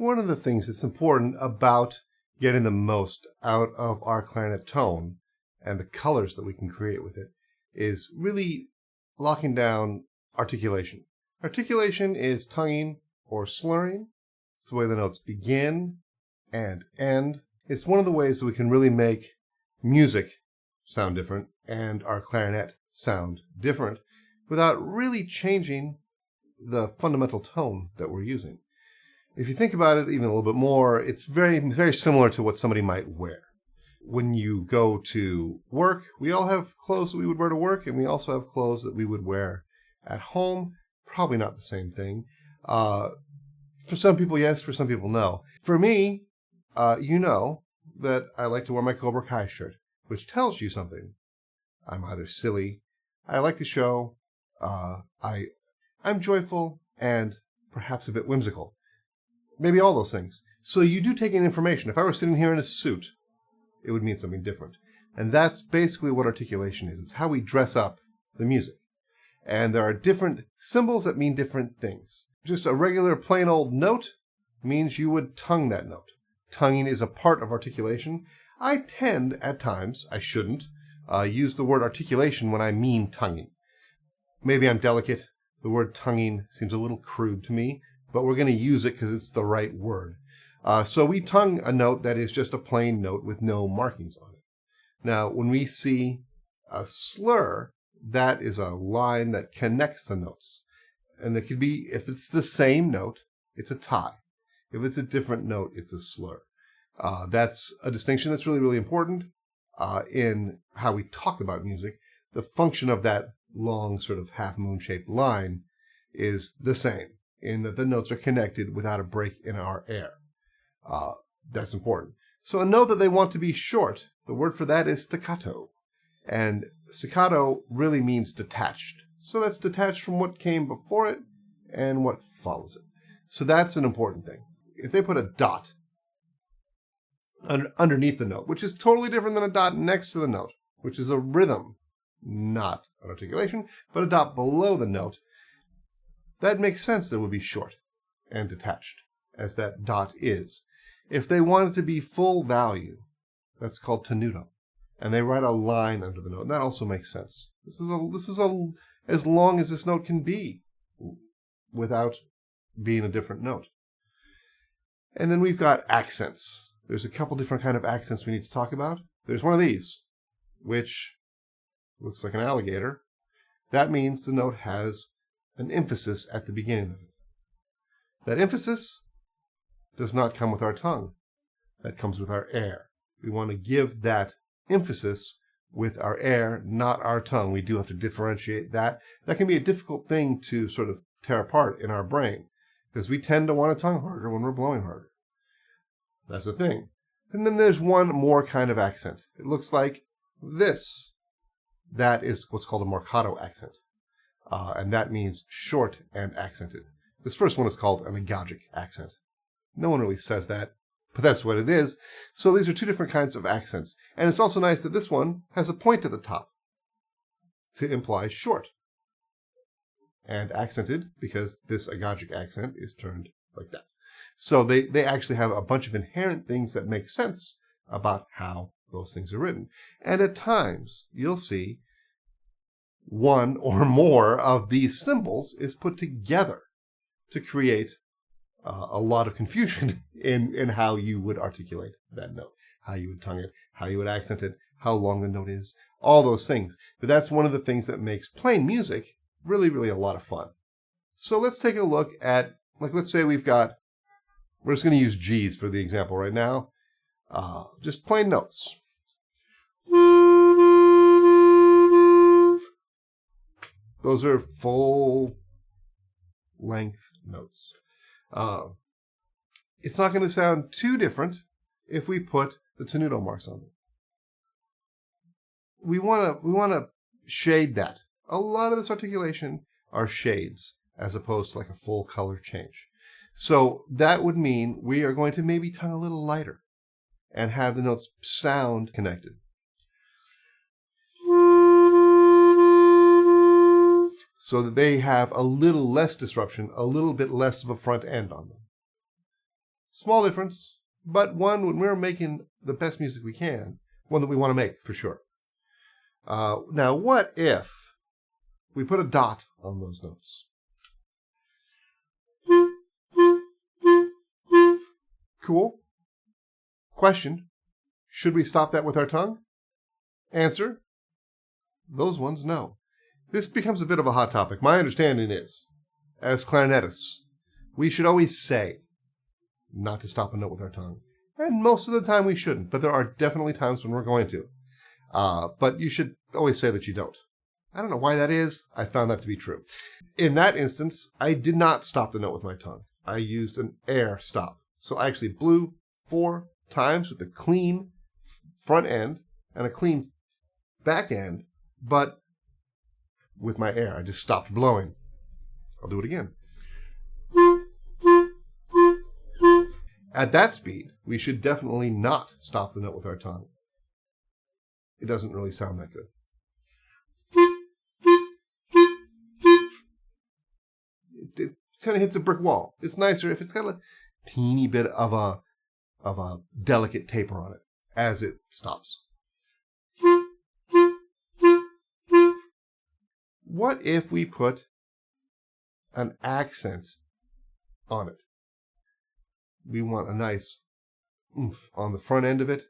one of the things that's important about getting the most out of our clarinet tone and the colors that we can create with it is really locking down articulation. Articulation is tonguing or slurring. It's the way the notes begin and end. It's one of the ways that we can really make music sound different and our clarinet sound different without really changing the fundamental tone that we're using. If you think about it even a little bit more, it's very, very similar to what somebody might wear. When you go to work, we all have clothes that we would wear to work, and we also have clothes that we would wear at home. Probably not the same thing. For some people, yes. For some people, no. For me, you know that I like to wear my Cobra Kai shirt, which tells you something. I'm either silly, I like the show, I'm joyful, and perhaps a bit whimsical. Maybe all those things. So you do take in information. If I were sitting here in a suit, it would mean something different. And that's basically what articulation is. It's how we dress up the music. And there are different symbols that mean different things. Just a regular plain old note means you would tongue that note. Tonguing is a part of articulation. I tend, at times, I shouldn't, use the word articulation when I mean tonguing. Maybe I'm delicate. The word tonguing seems a little crude to me, but we're going to use it because it's the right word. So we tongue a note that is just a plain note with no markings on it. Now, when we see a slur, that is a line that connects the notes. And it could be, if it's the same note, it's a tie. If it's a different note, it's a slur. That's a distinction that's really, really important in how we talk about music. The function of that long sort of half-moon-shaped line is the same, in that the notes are connected without a break in our air. That's important. So a note that they want to be short, the word for that is staccato. And staccato really means detached. So that's detached from what came before it and what follows it. So that's an important thing. If they put a dot underneath the note, which is totally different than a dot next to the note, which is a rhythm, not an articulation, but a dot below the note, that makes sense that it would be short and detached, as that dot is. If they want it to be full value, that's called tenuto, and they write a line under the note, and that also makes sense. This is as long as this note can be without being a different note. And then we've got accents. There's a couple different kind of accents we need to talk about. There's one of these, which looks like an alligator. That means the note has an emphasis at the beginning of it. That emphasis does not come with our tongue. That comes with our air. We want to give that emphasis with our air, not our tongue. We do have to differentiate that. That can be a difficult thing to sort of tear apart in our brain, because we tend to want to tongue harder when we're blowing harder. That's the thing. And then there's one more kind of accent. It looks like this. That is what's called a Marcato accent. And that means short and accented. This first one is called an agogic accent. No one really says that, but that's what it is. So these are two different kinds of accents. And it's also nice that this one has a point at the top to imply short. And accented, because this agogic accent is turned like that. So they actually have a bunch of inherent things that make sense about how those things are written. And at times, you'll see one or more of these symbols is put together to create a lot of confusion in how you would articulate that note, how you would tongue it, how you would accent it, how long the note is, all those things. But that's one of the things that makes playing music really, really a lot of fun. So let's take a look at, let's say we're just going to use G's for the example right now. Just plain notes. Those are full length notes. It's not going to sound too different if we put the tenuto marks on them. We want to shade that. A lot of this articulation are shades as opposed to like a full color change. So that would mean we are going to maybe tongue a little lighter and have the notes sound connected. So that they have a little less disruption, a little bit less of a front end on them. Small difference, but one when we're making the best music we can, one that we want to make for sure. Now, what if we put a dot on those notes? Cool. Question, should we stop that with our tongue? Answer, those ones no. This becomes a bit of a hot topic. My understanding is, as clarinetists, we should always say not to stop a note with our tongue. And most of the time we shouldn't, but there are definitely times when we're going to. But you should always say that you don't. I don't know why that is. I found that to be true. In that instance, I did not stop the note with my tongue. I used an air stop. So I actually blew 4 times with a clean front end and a clean back end, but with my air. I just stopped blowing. I'll do it again. At that speed, we should definitely not stop the note with our tongue. It doesn't really sound that good. It kind of hits a brick wall. It's nicer if it's got a teeny bit of a delicate taper on it as it stops. What if we put an accent on it? We want a nice oomph on the front end of it,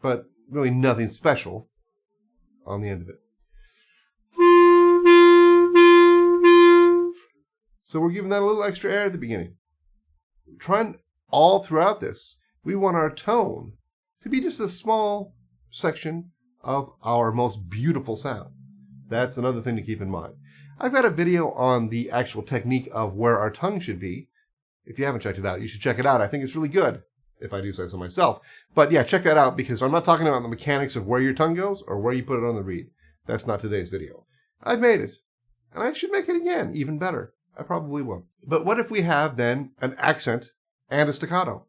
but really nothing special on the end of it. So we're giving that a little extra air at the beginning. Trying all throughout this, we want our tone to be just a small section of our most beautiful sound. That's another thing to keep in mind. I've got a video on the actual technique of where our tongue should be. If you haven't checked it out, you should check it out. I think it's really good, if I do say so myself. But yeah, check that out, because I'm not talking about the mechanics of where your tongue goes or where you put it on the reed. That's not today's video. I've made it, and I should make it again, even better. I probably will. But what if we have then an accent and a staccato?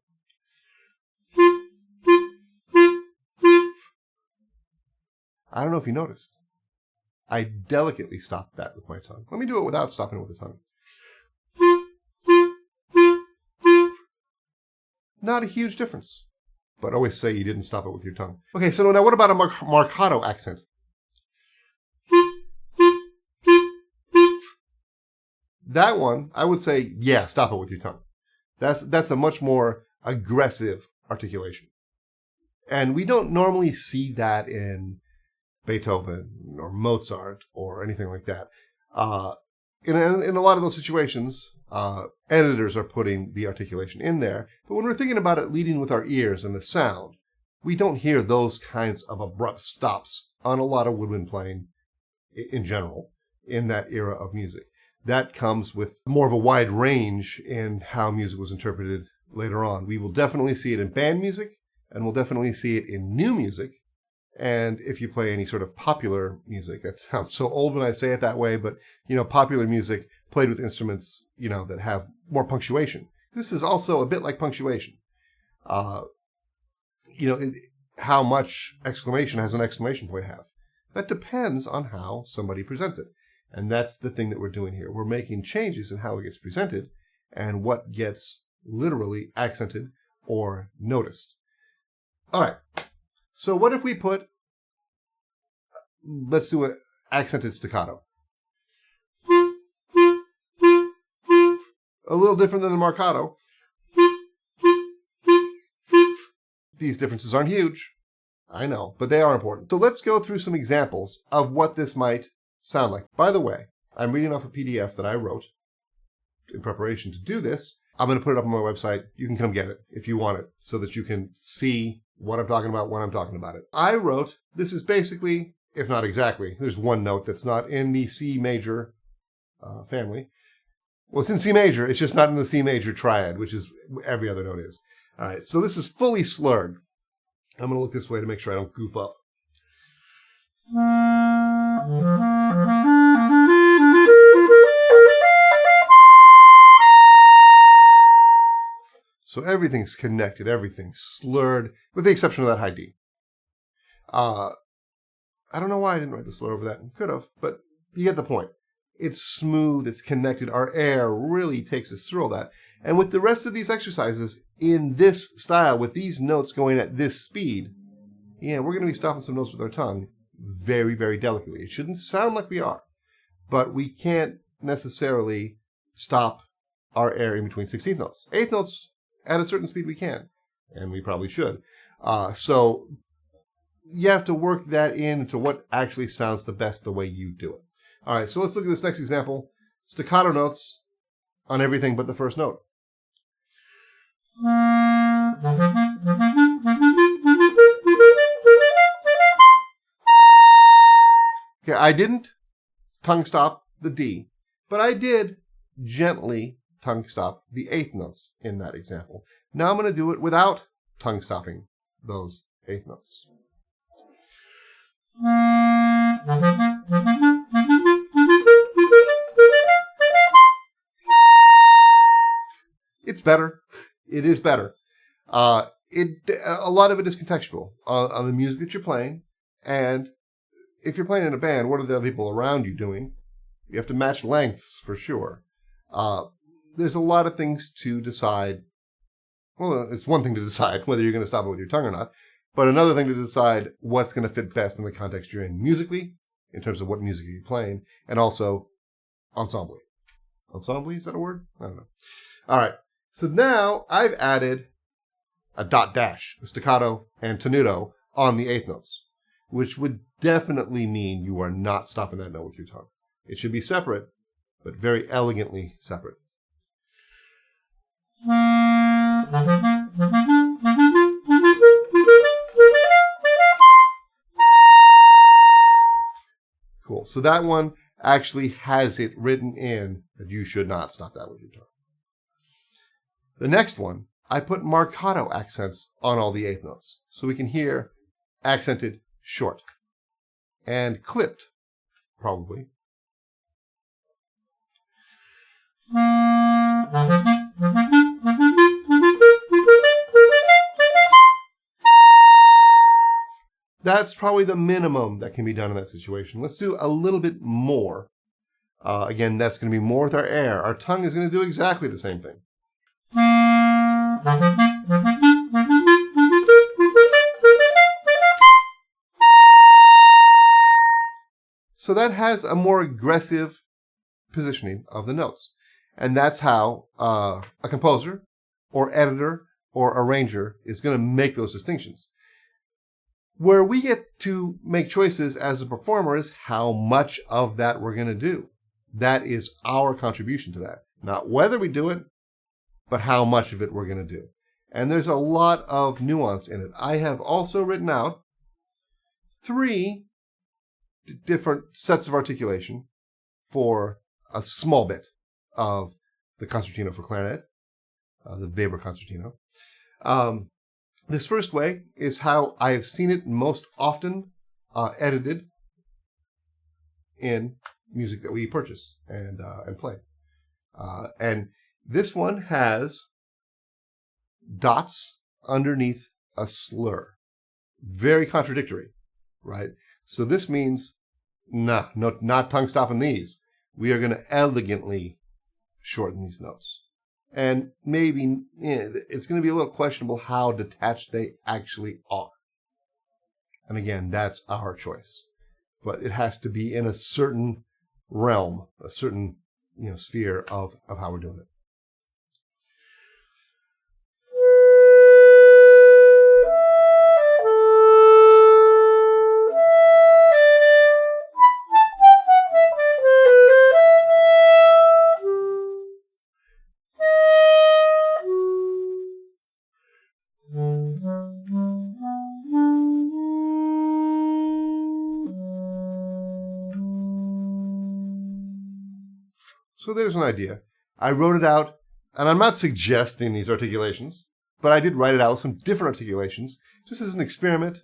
I don't know if you noticed. I delicately stopped that with my tongue. Let me do it without stopping it with the tongue. Not a huge difference, but always say you didn't stop it with your tongue. Okay, so now what about a Marcato accent? That one, I would say, yeah, stop it with your tongue. That's a much more aggressive articulation. And we don't normally see that in Beethoven or Mozart or anything like that. In a lot of those situations, editors are putting the articulation in there. But when we're thinking about it leading with our ears and the sound, we don't hear those kinds of abrupt stops on a lot of woodwind playing in general in that era of music. That comes with more of a wide range in how music was interpreted later on. We will definitely see it in band music, and we'll definitely see it in new music. And if you play any sort of popular music, that sounds so old when I say it that way, but, popular music played with instruments, that have more punctuation. This is also a bit like punctuation. How much exclamation has an exclamation point have? That depends on how somebody presents it. And that's the thing that we're doing here. We're making changes in how it gets presented and what gets literally accented or noticed. All right. So what if we put, let's do an accented staccato. A little different than the Marcato. These differences aren't huge. I know, but they are important. So let's go through some examples of what this might sound like. By the way, I'm reading off a PDF that I wrote in preparation to do this. I'm going to put it up on my website. You can come get it if you want it so that you can see what I'm talking about when I'm talking about it. I wrote, this is basically, if not exactly, there's one note that's not in the C major family. Well, it's in C major. It's just not in the C major triad, which is every other note is. All right, so this is fully slurred. I'm going to look this way to make sure I don't goof up. So everything's connected, everything's slurred, with the exception of that high D. I don't know why I didn't write the slur over that. Could have, but you get the point. It's smooth, it's connected. Our air really takes us through all that. And with the rest of these exercises in this style, with these notes going at this speed, yeah, we're going to be stopping some notes with our tongue very, very delicately. It shouldn't sound like we are, but we can't necessarily stop our air in between 16th notes. 8th notes, at a certain speed we can, and we probably should. So you have to work that into what actually sounds the best the way you do it. All right, so let's look at this next example. Staccato notes on everything but the first note. Okay, I didn't tongue stop the D, but I did gently tongue stop the 8th notes in that example. Now I'm going to do it without tongue stopping those 8th notes. It's better. It is better. A lot of it is contextual on the music that you're playing, and if you're playing in a band, what are the other people around you doing? You have to match lengths for sure. There's a lot of things to decide. Well, it's one thing to decide whether you're going to stop it with your tongue or not, but another thing to decide what's going to fit best in the context you're in musically, in terms of what music you're playing, and also ensemble. Ensemble, is that a word? I don't know. All right. So now I've added a dot dash, a staccato, and tenuto on the 8th notes, which would definitely mean you are not stopping that note with your tongue. It should be separate, but very elegantly separate. Cool. So that one actually has it written in that you should not stop that with your tongue. The next one, I put Marcato accents on all the 8th notes, so we can hear accented short and clipped, probably. That's probably the minimum that can be done in that situation. Let's do a little bit more. Again, that's going to be more with our air. Our tongue is going to do exactly the same thing. So that has a more aggressive positioning of the notes. And that's how a composer or editor or arranger is going to make those distinctions. Where we get to make choices as a performer is how much of that we're going to do. That is our contribution to that. Not whether we do it, but how much of it we're going to do. And there's a lot of nuance in it. I have also written out 3 different sets of articulation for a small bit of the concertino for clarinet, the Weber concertino. This first way is how I have seen it most often edited in music that we purchase and play. And this one has dots underneath a slur. Very contradictory, right? So this means, no, not tongue stopping these. We are going to elegantly shorten these notes. And maybe it's going to be a little questionable how detached they actually are. And again, that's our choice. But it has to be in a certain realm, a certain sphere of how we're doing it. So there's an idea. I wrote it out, and I'm not suggesting these articulations, but I did write it out with some different articulations, just as an experiment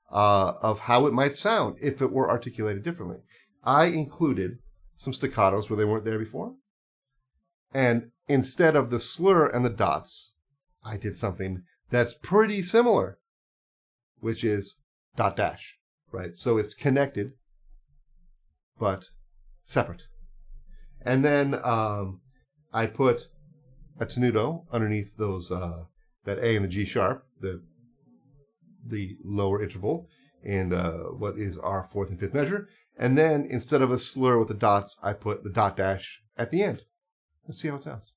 of how it might sound if it were articulated differently. I included some staccatos where they weren't there before, and instead of the slur and the dots, I did something that's pretty similar, which is dot dash, right? So it's connected, but separate. And then I put a tenuto underneath those that A and the G sharp, the lower interval, and what is our fourth and fifth measure. And then instead of a slur with the dots, I put the dot dash at the end. Let's see how it sounds.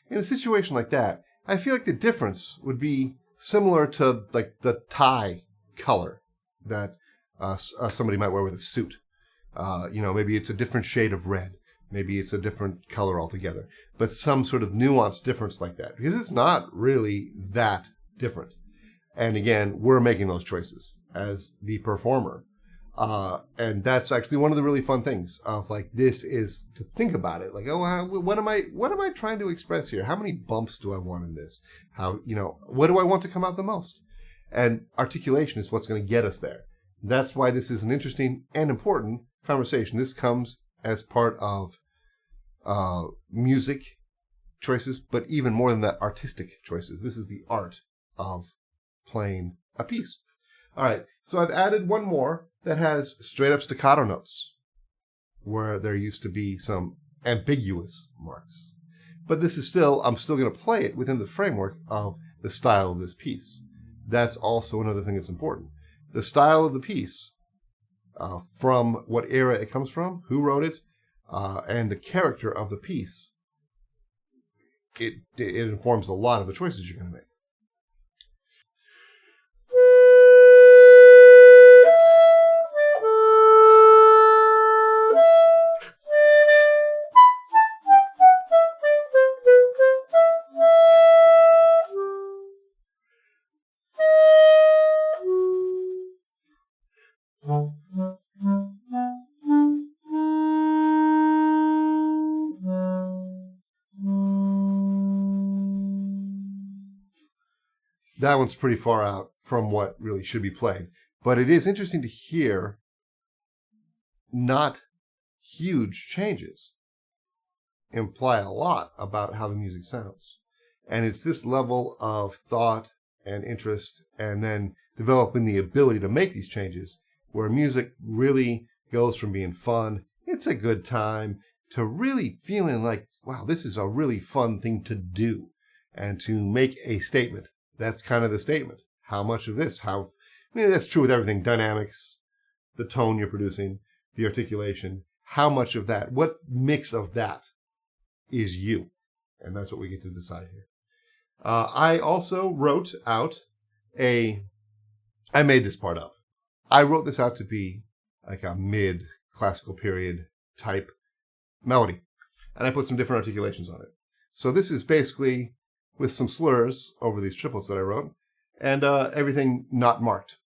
In a situation like that, I feel like the difference would be similar to like the tie color that somebody might wear with a suit. Maybe it's a different shade of red. Maybe it's a different color altogether. But some sort of nuanced difference like that. Because it's not really that different. And again, we're making those choices as the performer. And that's actually one of the really fun things of like, this is to think about it. Like, oh, what am I trying to express here? How many bumps do I want in this? What do I want to come out the most? And articulation is what's going to get us there. That's why this is an interesting and important conversation. This comes as part of music choices, but even more than that, artistic choices. This is the art of playing a piece. All right, so I've added one more that has straight up staccato notes where there used to be some ambiguous marks. But this is I'm still going to play it within the framework of the style of this piece. That's also another thing that's important. The style of the piece, from what era it comes from, who wrote it, and the character of the piece, it informs a lot of the choices you're going to make. That one's pretty far out from what really should be played. But it is interesting to hear not huge changes imply a lot about how the music sounds. And it's this level of thought and interest and then developing the ability to make these changes where music really goes from being fun, it's a good time, to really feeling like, wow, this is a really fun thing to do and to make a statement. That's kind of the statement. How much of this? That's true with everything. Dynamics, the tone you're producing, the articulation. How much of that? What mix of that is you? And that's what we get to decide here. I also wrote out I made this part up. I wrote this out to be like a mid-classical period type melody. And I put some different articulations on it. So this is basically with some slurs over these triplets that I wrote, and everything not marked.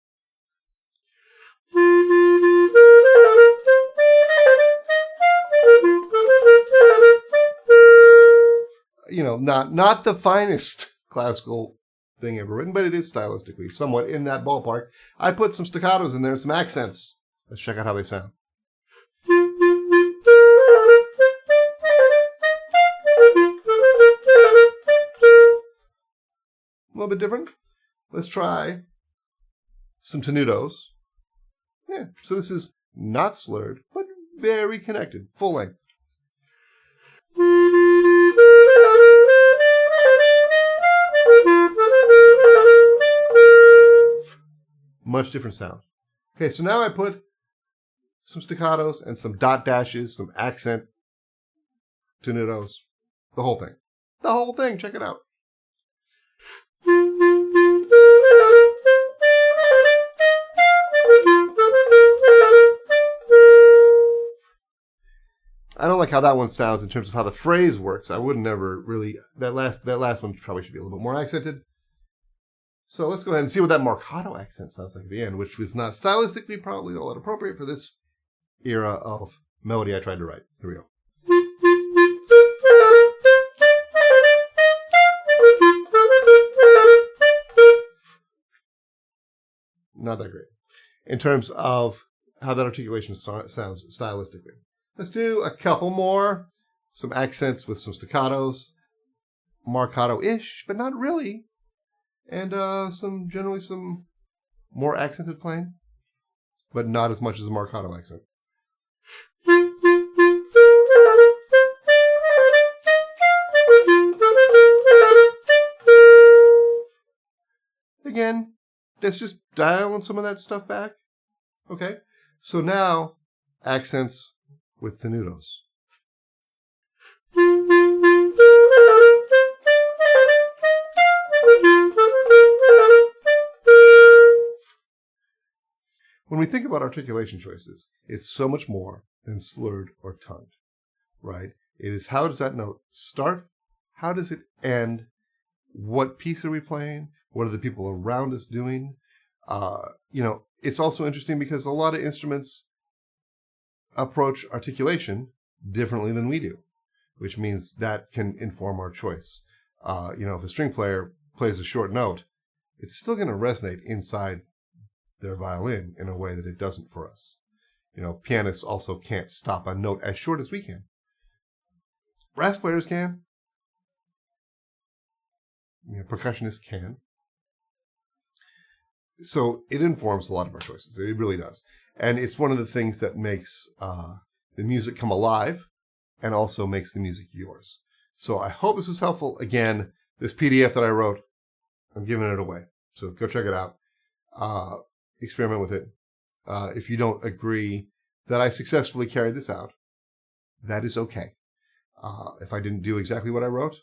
Not the finest classical thing ever written, but it is stylistically somewhat in that ballpark. I put some staccatos in there, some accents. Let's check out how they sound. A little bit different. Let's try some tenutos. Yeah, so this is not slurred, but very connected, full length. Much different sound. Okay, so now I put some staccatos and some dot dashes, some accent tenutos, the whole thing. The whole thing, check it out. I don't like how that one sounds in terms of how the phrase works. I would never really, that last one probably should be a little bit more accented. So let's go ahead and see what that Marcato accent sounds like at the end, which was not stylistically probably all that appropriate for this era of melody I tried to write. Here we go. not that great in terms of how that articulation sounds stylistically. Let's do a couple more. Some accents with some staccatos. Marcato-ish, but not really. And generally some more accented playing, but not as much as a Marcato accent. Again, let's just dial some of that stuff back. Okay, so now accents with tenutos. When we think about articulation choices, it's so much more than slurred or tongued, right? It is how does that note start? How does it end? What piece are we playing? What are the people around us doing? It's also interesting because a lot of instruments approach articulation differently than we do, which means that can inform our choice. If a string player plays a short note, it's still going to resonate inside their violin in a way that it doesn't for us. Pianists also can't stop a note as short as we can. Brass players can. Percussionists can. So it informs a lot of our choices. It really does. And it's one of the things that makes the music come alive and also makes the music yours. So I hope this was helpful. Again, this PDF that I wrote, I'm giving it away. So go check it out. Experiment with it. If you don't agree that I successfully carried this out, that is okay. If I didn't do exactly what I wrote,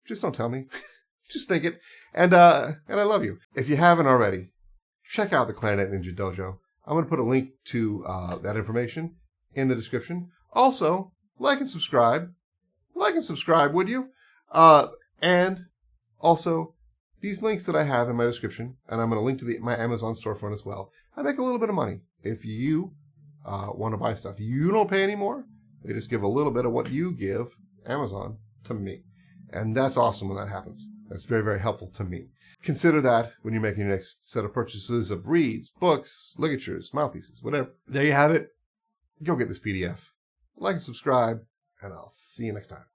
just don't tell me. Just think it. And I love you. If you haven't already, check out the Clarinet Ninja Dojo. I'm going to put a link to that information in the description. Also, like and subscribe. Like and subscribe, would you? And also, these links that I have in my description, and I'm going to link to my Amazon storefront as well. I make a little bit of money. If you want to buy stuff, you don't pay any more. They just give a little bit of what you give Amazon to me. And that's awesome when that happens. That's very, very helpful to me. Consider that when you're making your next set of purchases of reeds, books, ligatures, mouthpieces, whatever. There you have it. Go get this PDF. Like and subscribe, and I'll see you next time.